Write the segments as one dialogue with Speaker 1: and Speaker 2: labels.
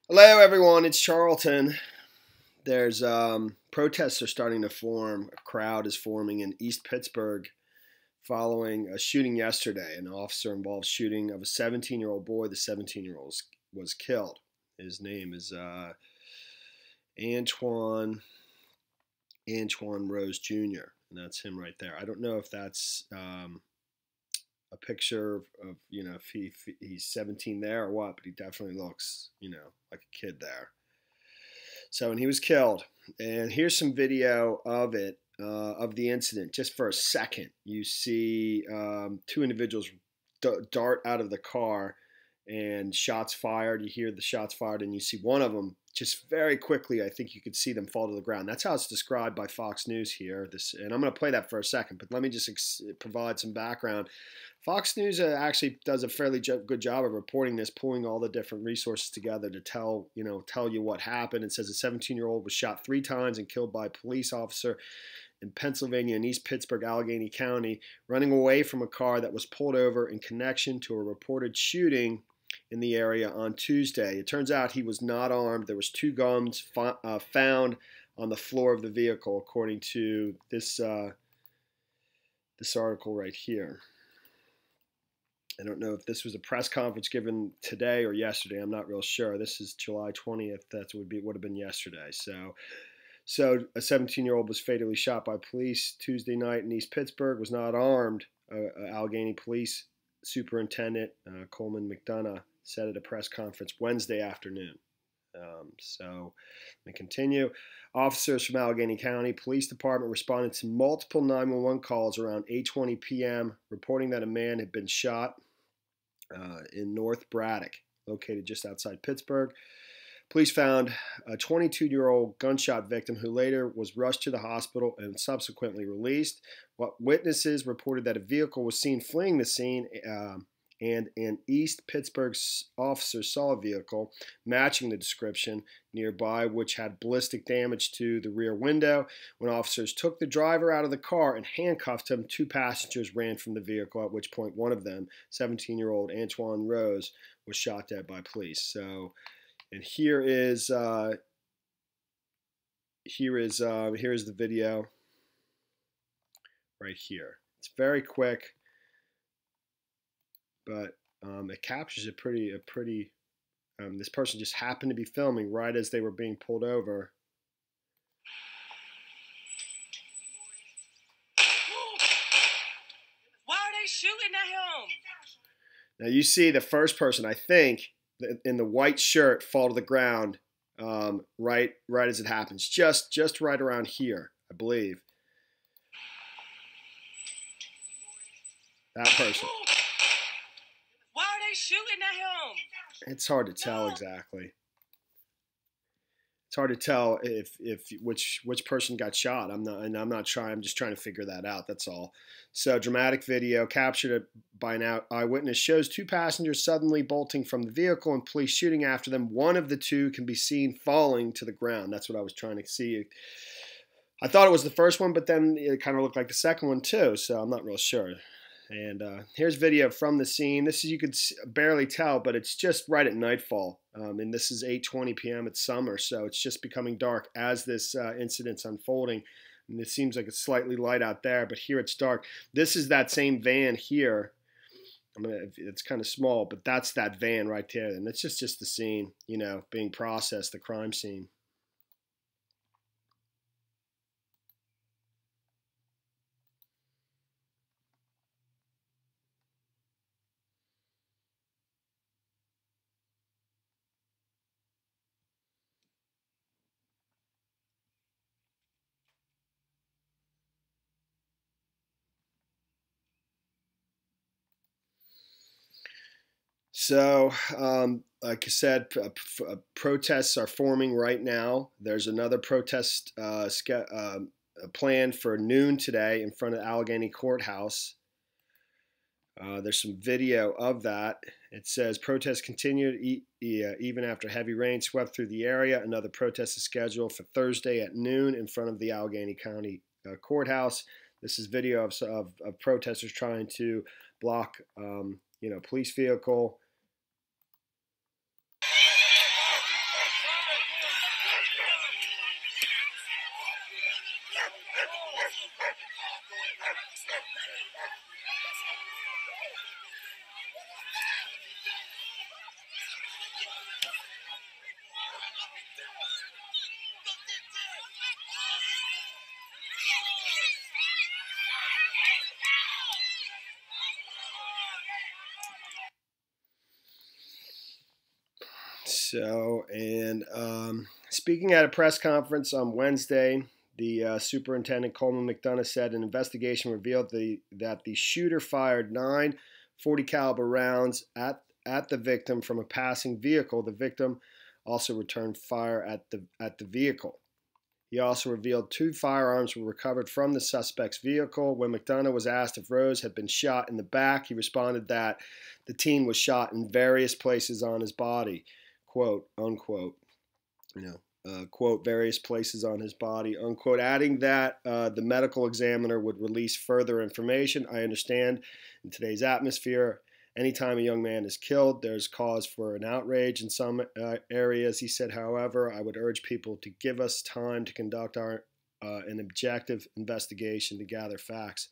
Speaker 1: Hello, everyone. It's Charlton. There's protests are starting to form. A crowd is forming in East Pittsburgh following a shooting yesterday. An officer-involved shooting of a 17-year-old boy. The 17-year-old was killed. His name is Antwon Rose Jr. And that's him right there. I don't know if that's a picture of if he's 17 there or what, but he definitely looks like a kid there. So, and he was killed. And here's some video of it, of the incident. Just for a second, you see two individuals dart out of the car and shots fired. You hear the shots fired, and you see one of them just very quickly. I think you could see them fall to the ground. That's how it's described by Fox News here. And I'm going to play that for a second, but let me just provide some background. Fox News actually does a fairly good job of reporting this, pulling all the different resources together to tell you what happened. It says a 17-year-old was shot 3 times and killed by a police officer in Pennsylvania in East Pittsburgh, Allegheny County, running away from a car that was pulled over in connection to a reported shooting in the area on Tuesday. It turns out he was not armed. There was 2 guns found on the floor of the vehicle, according to this article right here. I don't know if this was a press conference given today or yesterday. I'm not real sure. This is July 20th. That would have been yesterday. So a 17-year-old was fatally shot by police Tuesday night in East Pittsburgh. Was not armed. Allegheny Police Superintendent Coleman McDonough said at a press conference Wednesday afternoon. So let me continue. Officers from Allegheny County Police Department responded to multiple 911 calls around 8:20 p.m. reporting that a man had been shot in North Braddock, located just outside Pittsburgh. Police found a 22-year-old gunshot victim who later was rushed to the hospital and subsequently released. Witnesses reported that a vehicle was seen fleeing the scene, and an East Pittsburgh officer saw a vehicle matching the description nearby, which had ballistic damage to the rear window. When officers took the driver out of the car and handcuffed him, 2 passengers ran from the vehicle, at which point one of them, 17-year-old Antwon Rose, was shot dead by police. So, and here's the video right here. It's very quick, but it captures it pretty. This person just happened to be filming right as they were being pulled over.
Speaker 2: Why are they shooting at him?
Speaker 1: Now you see the first person, I think, in the white shirt fall to the ground right as it happens, just right around here, I believe. That person.
Speaker 2: Why are they shooting at him?
Speaker 1: It's hard to tell exactly. It's hard to tell if which person got shot. I'm not trying. I'm just trying to figure that out. That's all. So dramatic video captured by an eyewitness shows 2 passengers suddenly bolting from the vehicle and police shooting after them. One of the 2 can be seen falling to the ground. That's what I was trying to see. I thought it was the first one, but then it kind of looked like the second one too. So I'm not real sure. And here's video from the scene. This is, you could barely tell, but it's just right at nightfall. And this is 8:20 p.m. It's summer, so it's just becoming dark as this incident's unfolding. And it seems like it's slightly light out there, but here it's dark. This is that same van here. It's kind of small, but that's that van right there. And it's just the scene, being processed, the crime scene. So, like I said, protests are forming right now. There's another protest planned for noon today in front of Allegheny Courthouse. There's some video of that. It says protests continued even after heavy rain swept through the area. Another protest is scheduled for Thursday at noon in front of the Allegheny County Courthouse. This is video of protesters trying to block, police vehicle. So, and speaking at a press conference on Wednesday, the superintendent Coleman McDonough said an investigation revealed that the shooter fired 9 .40 caliber rounds at the victim from a passing vehicle. The victim also returned fire at the vehicle. He also revealed 2 firearms were recovered from the suspect's vehicle. When McDonough was asked if Rose had been shot in the back, he responded that the teen was shot in various places on his body, quote, unquote, quote, various places on his body, unquote, adding that the medical examiner would release further information. I understand in today's atmosphere, anytime a young man is killed, there's cause for an outrage in some areas. He said, however, I would urge people to give us time to conduct an objective investigation to gather facts.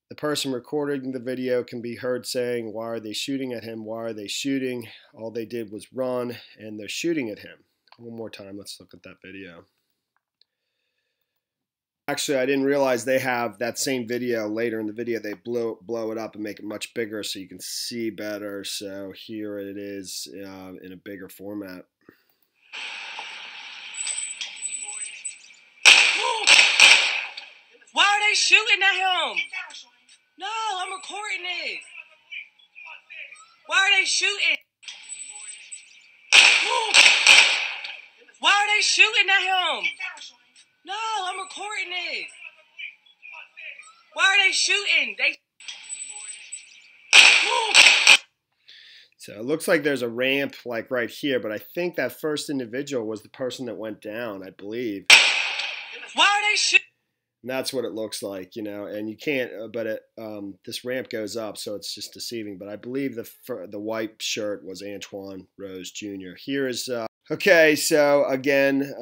Speaker 1: The person recording the video can be heard saying, why are they shooting at him? Why are they shooting? All they did was run, and they're shooting at him. One more time, let's look at that video. Actually, I didn't realize they have that same video. Later in the video, they blow it up and make it much bigger so you can see better. So here it is in a bigger format.
Speaker 2: Why are they shooting at him? No, I'm recording it. Why are they shooting? Why are they shooting at him? No, I'm recording it. Why are they shooting?
Speaker 1: So it looks like there's a ramp like right here, but I think that first individual was the person that went down, I believe.
Speaker 2: Why are they shooting?
Speaker 1: And that's what it looks like, and you can't, but this ramp goes up, so it's just deceiving. But I believe the white shirt was Antwon Rose Jr. Here is, okay, so again,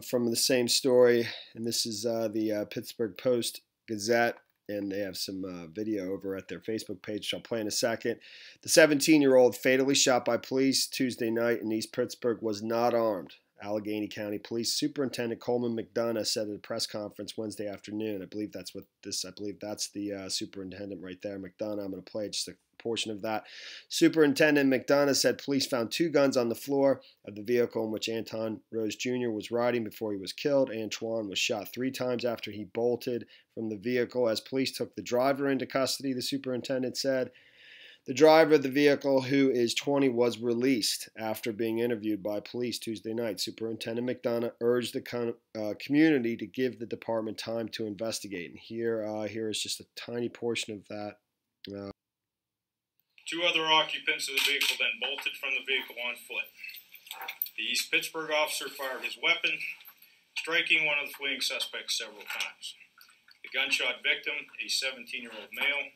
Speaker 1: from the same story, and this is the Pittsburgh Post-Gazette, and they have some video over at their Facebook page, which I'll play in a second. The 17-year-old fatally shot by police Tuesday night in East Pittsburgh was not armed. Allegheny County Police Superintendent Coleman McDonough said at a press conference Wednesday afternoon. I believe that's the superintendent right there, McDonough. I'm going to play just a portion of that. Superintendent McDonough said police found 2 guns on the floor of the vehicle in which Antwon Rose Jr. was riding before he was killed. Antwon was shot 3 times after he bolted from the vehicle. As police took the driver into custody, the superintendent said. The driver of the vehicle, who is 20, was released after being interviewed by police Tuesday night. Superintendent McDonough urged the community to give the department time to investigate. And here is just a tiny portion of that.
Speaker 3: 2 other occupants of the vehicle then bolted from the vehicle on foot. The East Pittsburgh officer fired his weapon, striking one of the fleeing suspects several times. The gunshot victim, a 17-year-old male,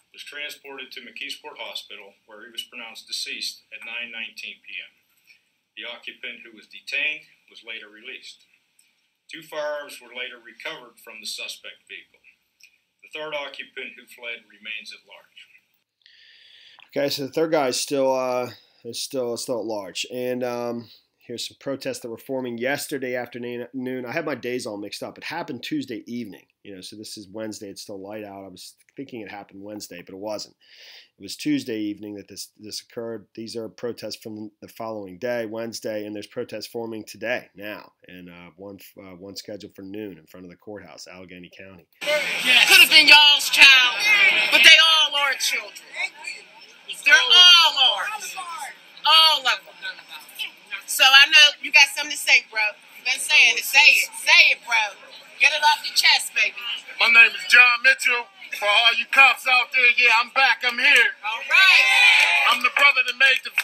Speaker 3: was transported to McKeesport Hospital, where he was pronounced deceased at 9:19 p.m. The occupant who was detained was later released. 2 firearms were later recovered from the suspect vehicle. The 3rd occupant who fled remains at large.
Speaker 1: Okay, so the 3rd guy is still at large, and here's some protests that were forming yesterday afternoon. I had my days all mixed up. It happened Tuesday evening, so this is Wednesday. It's still light out. I was thinking it happened Wednesday, but it wasn't. It was Tuesday evening that this occurred. These are protests from the following day, Wednesday, and there's protests forming today, now, and one scheduled for noon in front of the courthouse, Allegheny County.
Speaker 2: Could have been y'all's child, but they all are children. They're all ours. All of them. So I know you got something to say, bro. You've been saying it. Say it. Say it, bro. Get it off your chest, baby.
Speaker 4: My name is John Mitchell. For all you cops out there, yeah, I'm back. I'm here.
Speaker 2: All right.
Speaker 4: I'm the brother that made the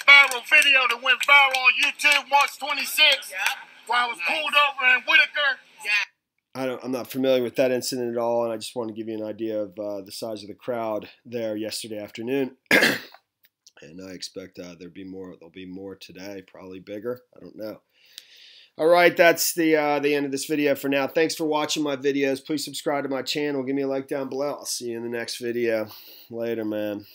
Speaker 4: viral video that went viral on YouTube March 26th.
Speaker 2: Yep.
Speaker 4: While I was pulled over in Whitaker.
Speaker 2: Yeah.
Speaker 1: I'm not familiar with that incident at all, and I just want to give you an idea of the size of the crowd there yesterday afternoon. And I expect there'll be more today, probably bigger. I don't know. All right, that's the end of this video for now. Thanks for watching my videos. Please subscribe to my channel. Give me a like down below. I'll see you in the next video. Later, man.